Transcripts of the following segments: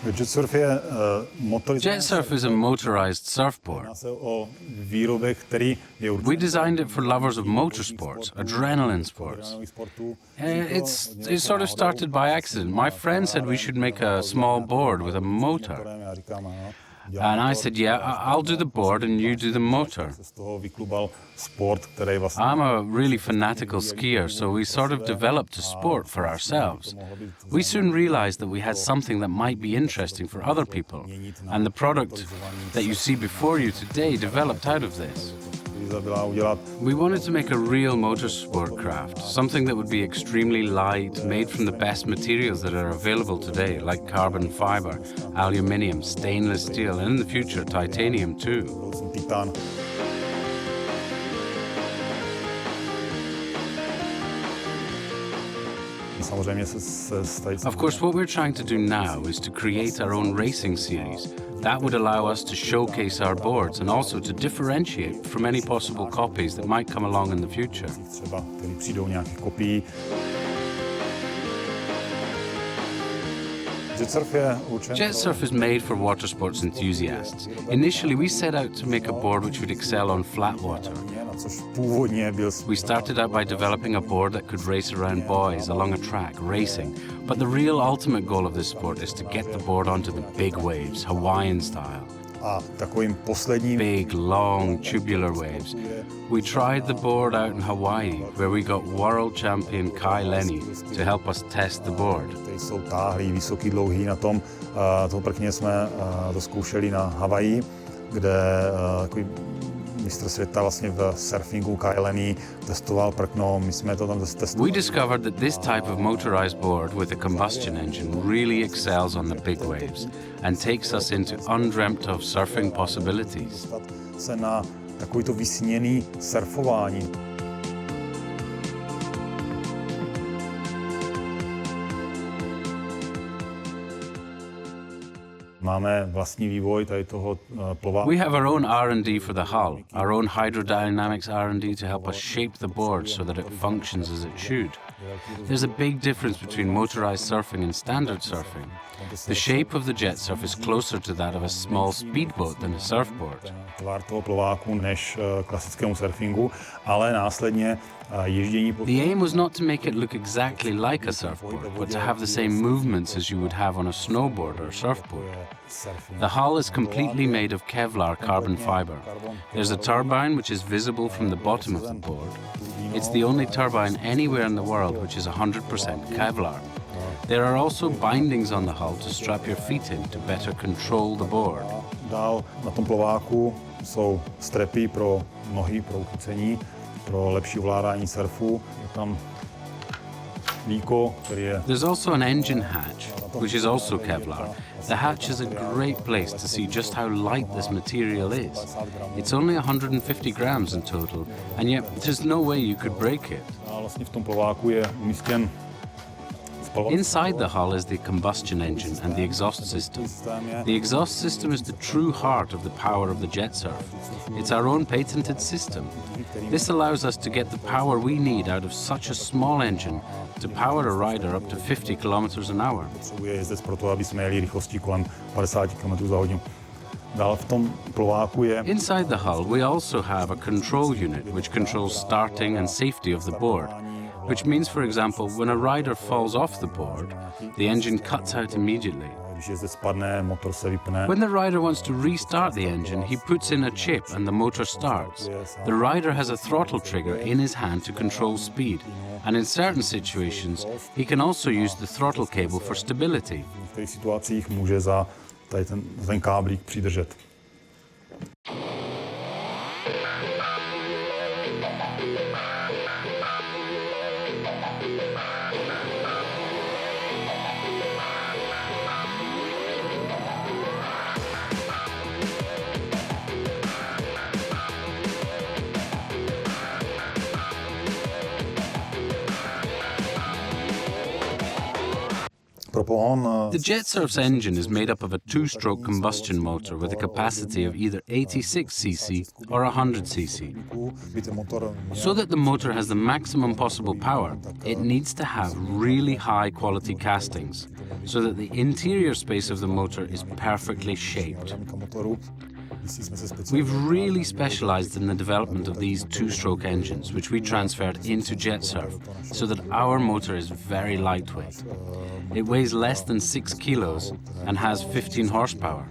Jetsurf is a motorized surfboard. We designed it for lovers of motorsports, adrenaline sports. It sort of started by accident. My friend said we should make a small board with a motor. And I said, yeah, I'll do the board and you do the motor. I'm a really fanatical skier, so we sort of developed a sport for ourselves. We soon realized that we had something that might be interesting for other people, and the product that you see before you today developed out of this. We wanted to make a real motorsport craft, something that would be extremely light, made from the best materials that are available today, like carbon fiber, aluminium, stainless steel, and in the future, titanium too. Of course, what we're trying to do now is to create our own racing series. That would allow us to showcase our boards and also to differentiate from any possible copies that might come along in the future. Jetsurf is made for water sports enthusiasts. Initially, we set out to make a board which would excel on flat water. We started out by developing a board that could race around buoys along a track, racing. But the real ultimate goal of this sport is to get the board onto the big waves, Hawaiian style. Big, long, tubular waves. We tried the board out in Hawaii, where we got world champion Kai Lenny to help us test the board. mistr světa vlastně v surfingu Kai Lenny testoval prkno, my jsme to tam testovali. We discovered that this type of motorized board with a combustion engine really excels on the big waves and takes us into undreamt of surfing possibilities. Se na takovýto vysněný surfování. Máme vlastní vývoj tady toho plováku. We have our own R&D for the hull, our own hydrodynamics R&D to help us shape the board so that it functions as it should. There's a big difference between motorized surfing and standard surfing. The shape of the Jetsurf is closer to that of a small speedboat than a surfboard. Tvar toho plováku než klasickému surfingu, ale následně ježdění po... The aim was not to make it look exactly like a surfboard, but to have the same movements as you would have on a snowboard or surfboard. The hull is completely made of Kevlar carbon fiber. There's a turbine which is visible from the bottom of the board. It's the only turbine anywhere in the world which is 100% Kevlar. There are also bindings on the hull to strap your feet in to better control the board. Dál na tom plováku jsou strapy pro nohy, pro uchycení, pro lepší ovládání surfu. Je tam víko, který je... There's also an engine hatch, which is also Kevlar. The hatch is a great place to see just how light this material is. It's only 150 grams in total, and yet there's no way you could break it. A vlastně v tom plováku je umístěn... Inside the hull is the combustion engine and the exhaust system. The exhaust system is the true heart of the power of the Jetsurf. It's our own patented system. This allows us to get the power we need out of such a small engine to power a rider up to 50 kilometers an hour. Inside the hull, we also have a control unit which controls starting and safety of the board. Which means, for example, when a rider falls off the board, the engine cuts out immediately. When the rider wants to restart the engine, he puts in a chip and the motor starts. The rider has a throttle trigger in his hand to control speed, and in certain situations, he can also use the throttle cable for stability. V těch situacích může za ten káblík přidržet. The Jetsurf's engine is made up of a two-stroke combustion motor with a capacity of either 86 cc or 100 cc. So that the motor has the maximum possible power, it needs to have really high-quality castings. so that the interior space of the motor is perfectly shaped. We've really specialized in the development of these two-stroke engines, which we transferred into Jetsurf, so that our motor is very lightweight. It weighs less than 6 kilos and has 15 horsepower.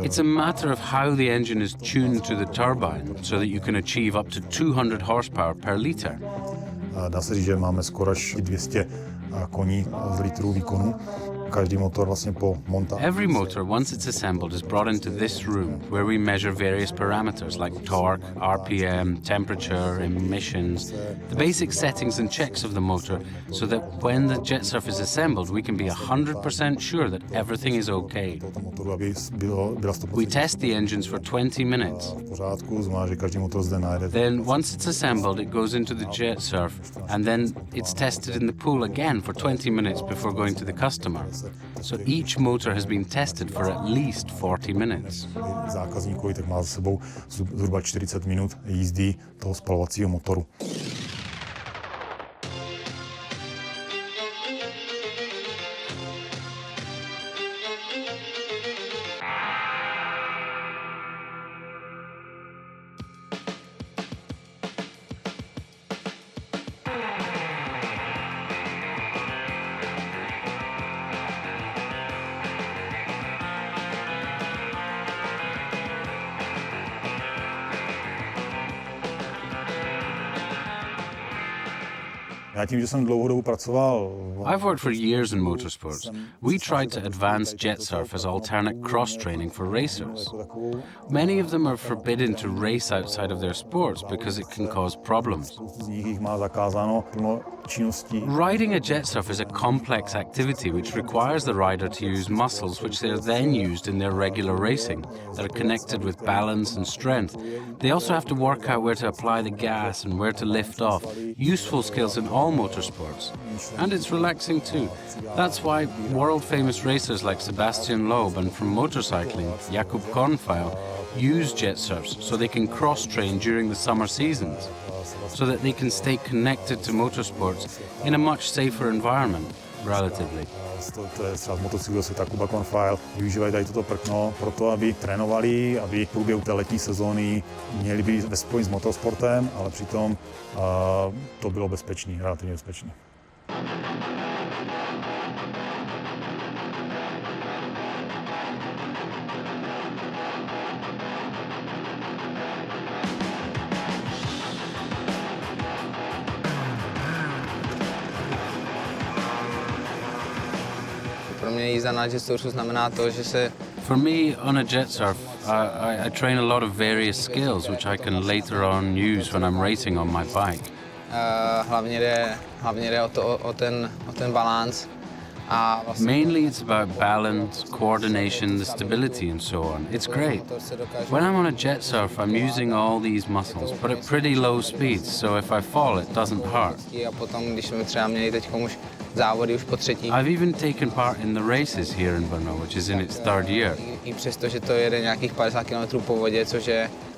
It's a matter of how the engine is tuned to the turbine, so that you can achieve up to 200 horsepower per litre. Dá se říct, že máme skoro až 200 koní z litrů výkonu. Každý motor vlastně po montáži. Every motor, once it's assembled, is brought into this room where we measure various parameters like torque, RPM, temperature, emissions, the basic settings and checks of the motor, so that when the Jetsurf is assembled, we can be 100% sure that everything is okay. We test the engines for 20 minutes. Then, once it's assembled, it goes into the Jetsurf, and then it's tested in the pool again for 20 minutes before going to the customer. So each motor has been tested for at least 40 minutes. Zákazníkovi tak má za sebou zhruba 40 minut jízdy toho spalovacího motoru. I've worked for years in motorsports. We tried to advance Jetsurf as alternate cross-training for racers. Many of them are forbidden to race outside of their sports because it can cause problems. Riding a Jetsurf is a complex activity which requires the rider to use muscles which they are then used in their regular racing that are connected with balance and strength. They also have to work out where to apply the gas and where to lift off, useful skills in all motorsports. And it's relaxing too. That's why world-famous racers like Sebastian Loeb and from motorcycling, Jakub Kornfeil, use Jetsurfs so they can cross-train during the summer seasons, so that they can stay connected to motorsports in a much safer environment, relatively. To je třeba z motocyklového světa Kuba Kornfeil. Využívají tady toto prkno proto, aby trénovali, aby v průběhu té letní sezóny měli být ve spojení s motorsportem, ale přitom to bylo bezpečné, relativně bezpečné. For me, on a Jetsurf, I train a lot of various skills which I can later on use when I'm racing on my bike. Mainly it's about balance, coordination, the stability and so on. It's great. When I'm on a Jetsurf, I'm using all these muscles, but at pretty low speeds, so if I fall, it doesn't hurt. I've even taken part in the races here in Brno, which is in its third year.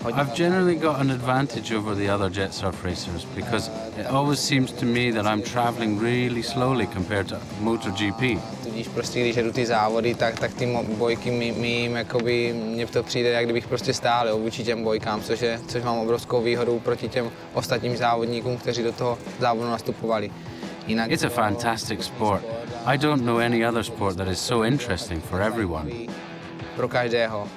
I've generally got an advantage over the other Jetsurf racers because it always seems to me that I'm traveling really slowly compared to MotoGP. Tudíž prostě, když jedu ty závody, tak ty bojky mým, jakoby, mně to přijde, jak kdybych prostě stál, jo, vůči těm bojkám, což mám obrovskou výhodu proti těm ostatním závodníkům, kteří do toho závodu nastupovali. It's a fantastic sport. I don't know any other sport that is so interesting for everyone. Pro každého.